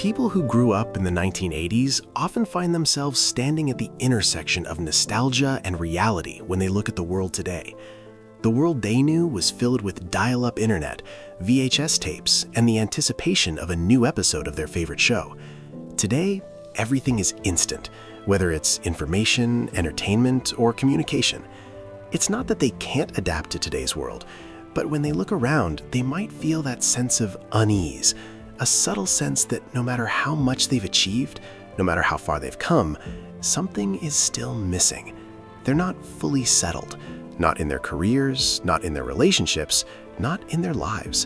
People who grew up in the 1980s often find themselves standing at the intersection of nostalgia and reality when they look at the world today. The world they knew was filled with dial-up internet, VHS tapes, and the anticipation of a new episode of their favorite show. Today, everything is instant, whether it's information, entertainment, or communication. It's not that they can't adapt to today's world, but when they look around, they might feel that sense of unease, a subtle sense that no matter how much they've achieved, no matter how far they've come, something is still missing. They're not fully settled, not in their careers, not in their relationships, not in their lives.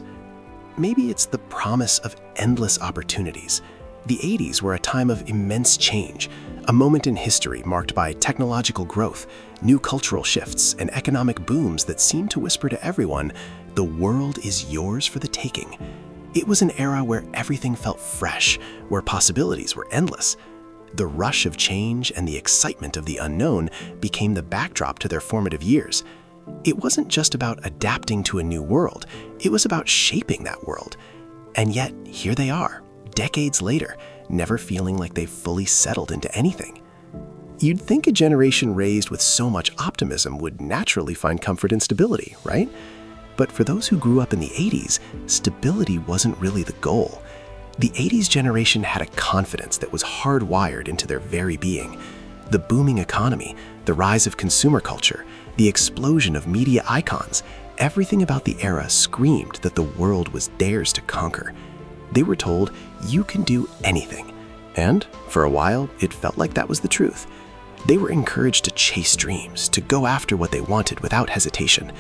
Maybe it's the promise of endless opportunities. The 80s were a time of immense change, a moment in history marked by technological growth, new cultural shifts, and economic booms that seemed to whisper to everyone, the world is yours for the taking. It was an era where everything felt fresh, where possibilities were endless. The rush of change and the excitement of the unknown became the backdrop to their formative years. It wasn't just about adapting to a new world, it was about shaping that world. And yet, here they are, decades later, never feeling like they've fully settled into anything. You'd think a generation raised with so much optimism would naturally find comfort in stability, right? But for those who grew up in the 80s, stability wasn't really the goal. The 80s generation had a confidence that was hardwired into their very being. The booming economy, the rise of consumer culture, the explosion of media icons, everything about the era screamed that the world was theirs to conquer. They were told, you can do anything. And for a while, it felt like that was the truth. They were encouraged to chase dreams, to go after what they wanted without hesitation.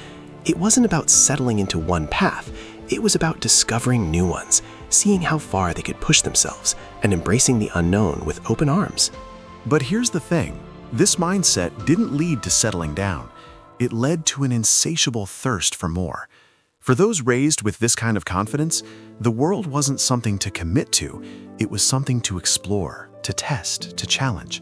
It wasn't about settling into one path. It was about discovering new ones, seeing how far they could push themselves, and embracing the unknown with open arms. But here's the thing. This mindset didn't lead to settling down. It led to an insatiable thirst for more. For those raised with this kind of confidence, the world wasn't something to commit to. It was something to explore, to test, to challenge.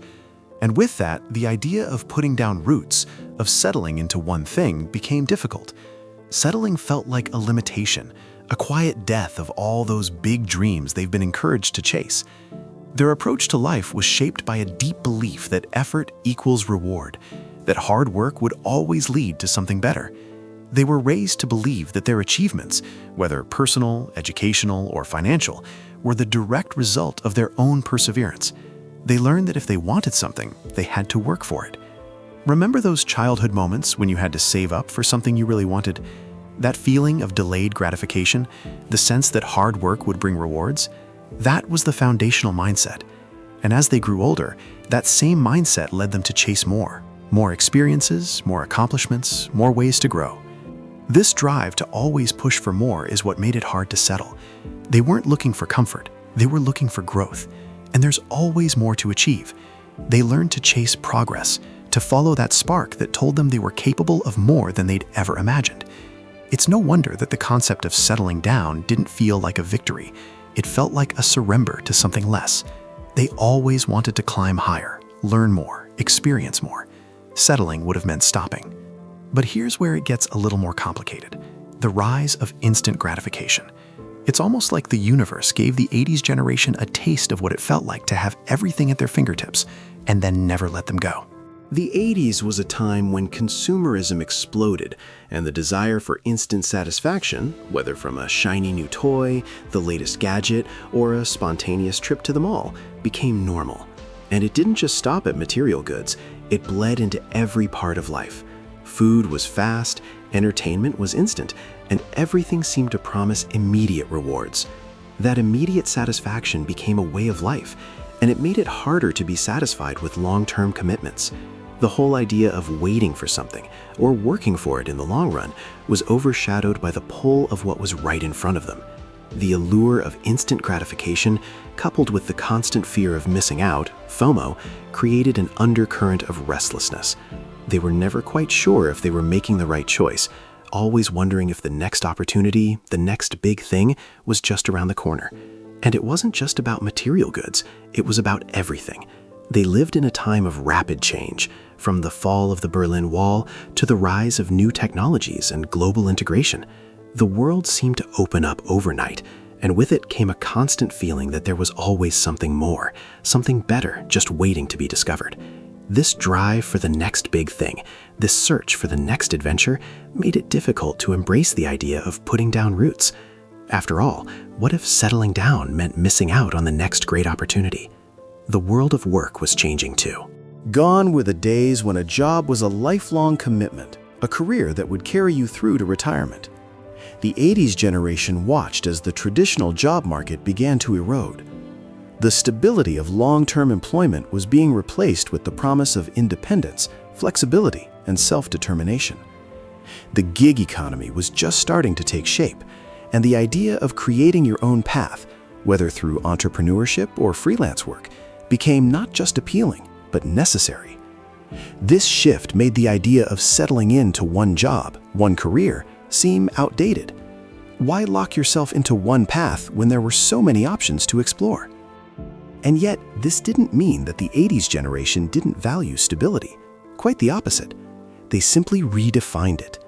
And with that, the idea of putting down roots, of settling into one thing, became difficult. Settling felt like a limitation, a quiet death of all those big dreams they've been encouraged to chase. Their approach to life was shaped by a deep belief that effort equals reward, that hard work would always lead to something better. They were raised to believe that their achievements, whether personal, educational, or financial, were the direct result of their own perseverance. They learned that if they wanted something, they had to work for it. Remember those childhood moments when you had to save up for something you really wanted? That feeling of delayed gratification, the sense that hard work would bring rewards? That was the foundational mindset. And as they grew older, that same mindset led them to chase more experiences, more accomplishments, more ways to grow. This drive to always push for more is what made it hard to settle. They weren't looking for comfort, they were looking for growth. And there's always more to achieve. They learned to chase progress, to follow that spark that told them they were capable of more than they'd ever imagined. It's no wonder that the concept of settling down didn't feel like a victory. It felt like a surrender to something less. They always wanted to climb higher, learn more, experience more. Settling would have meant stopping. But here's where it gets a little more complicated. The rise of instant gratification. It's almost like the universe gave the 80s generation a taste of what it felt like to have everything at their fingertips and then never let them go. The 80s was a time when consumerism exploded, and the desire for instant satisfaction, whether from a shiny new toy, the latest gadget, or a spontaneous trip to the mall, became normal. And it didn't just stop at material goods, it bled into every part of life. Food was fast, entertainment was instant, and everything seemed to promise immediate rewards. That immediate satisfaction became a way of life, and it made it harder to be satisfied with long-term commitments. The whole idea of waiting for something, or working for it in the long run, was overshadowed by the pull of what was right in front of them. The allure of instant gratification, coupled with the constant fear of missing out, FOMO, created an undercurrent of restlessness. They were never quite sure if they were making the right choice, always wondering if the next opportunity, the next big thing, was just around the corner. And it wasn't just about material goods, it was about everything. They lived in a time of rapid change, from the fall of the Berlin Wall to the rise of new technologies and global integration. The world seemed to open up overnight, And with it came a constant feeling that there was always something more, something better just waiting to be discovered. This drive for the next big thing, this search for the next adventure, made it difficult to embrace the idea of putting down roots. After all, what if settling down meant missing out on the next great opportunity? The world of work was changing too. Gone were the days when a job was a lifelong commitment, a career that would carry you through to retirement. The 80s generation watched as the traditional job market began to erode. The stability of long-term employment was being replaced with the promise of independence, flexibility, and self-determination. The gig economy was just starting to take shape, and the idea of creating your own path, whether through entrepreneurship or freelance work, became not just appealing, but necessary. This shift made the idea of settling into one job, one career, seem outdated. Why lock yourself into one path when there were so many options to explore? And yet, this didn't mean that the 80s generation didn't value stability. Quite the opposite. They simply redefined it.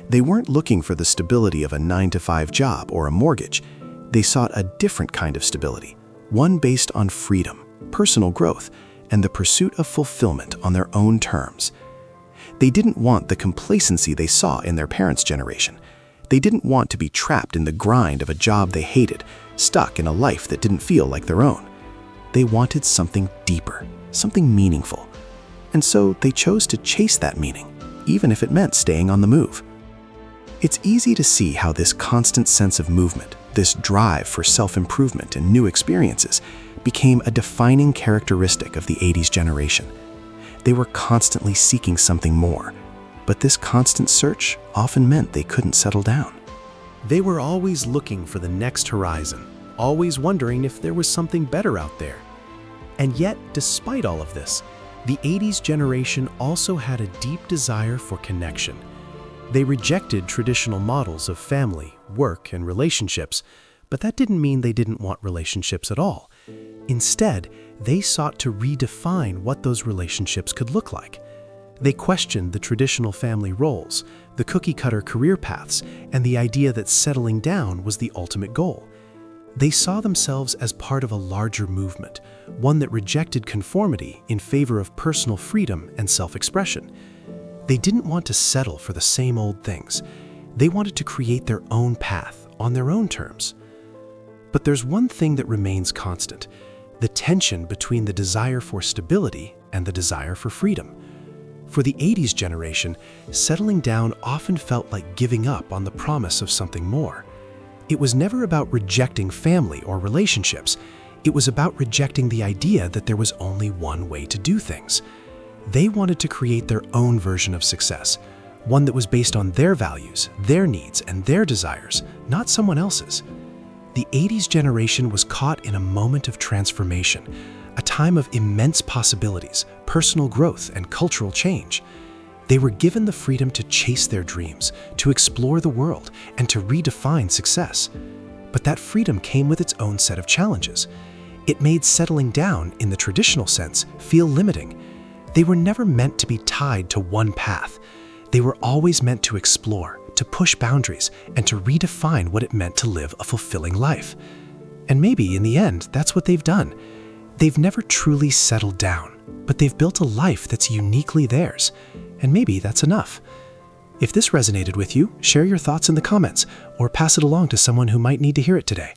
They weren't looking for the stability of a 9-to-5 job or a mortgage. They sought a different kind of stability, one based on freedom, personal growth, and the pursuit of fulfillment on their own terms. They didn't want the complacency they saw in their parents' generation. They didn't want to be trapped in the grind of a job they hated, stuck in a life that didn't feel like their own. They wanted something deeper, something meaningful. And so they chose to chase that meaning, even if it meant staying on the move. It's easy to see how this constant sense of movement, this drive for self-improvement and new experiences, became a defining characteristic of the 80s generation. They were constantly seeking something more, but this constant search often meant they couldn't settle down. They were always looking for the next horizon, always wondering if there was something better out there. And yet, despite all of this, the 80s generation also had a deep desire for connection. They rejected traditional models of family, work, and relationships, but that didn't mean they didn't want relationships at all. Instead, they sought to redefine what those relationships could look like. They questioned the traditional family roles, the cookie-cutter career paths, and the idea that settling down was the ultimate goal. They saw themselves as part of a larger movement, one that rejected conformity in favor of personal freedom and self-expression. They didn't want to settle for the same old things. They wanted to create their own path on their own terms. But there's one thing that remains constant: the tension between the desire for stability and the desire for freedom. For the 80s generation, settling down often felt like giving up on the promise of something more. It was never about rejecting family or relationships. It was about rejecting the idea that there was only one way to do things. They wanted to create their own version of success, one that was based on their values, their needs, and their desires, not someone else's. The 80s generation was caught in a moment of transformation, a time of immense possibilities, personal growth, and cultural change. They were given the freedom to chase their dreams, to explore the world, and to redefine success. But that freedom came with its own set of challenges. It made settling down, in the traditional sense, feel limiting. They were never meant to be tied to one path. They were always meant to explore, to push boundaries, and to redefine what it meant to live a fulfilling life. And maybe, in the end, that's what they've done. They've never truly settled down, but they've built a life that's uniquely theirs. And maybe that's enough. If this resonated with you, share your thoughts in the comments or pass it along to someone who might need to hear it today.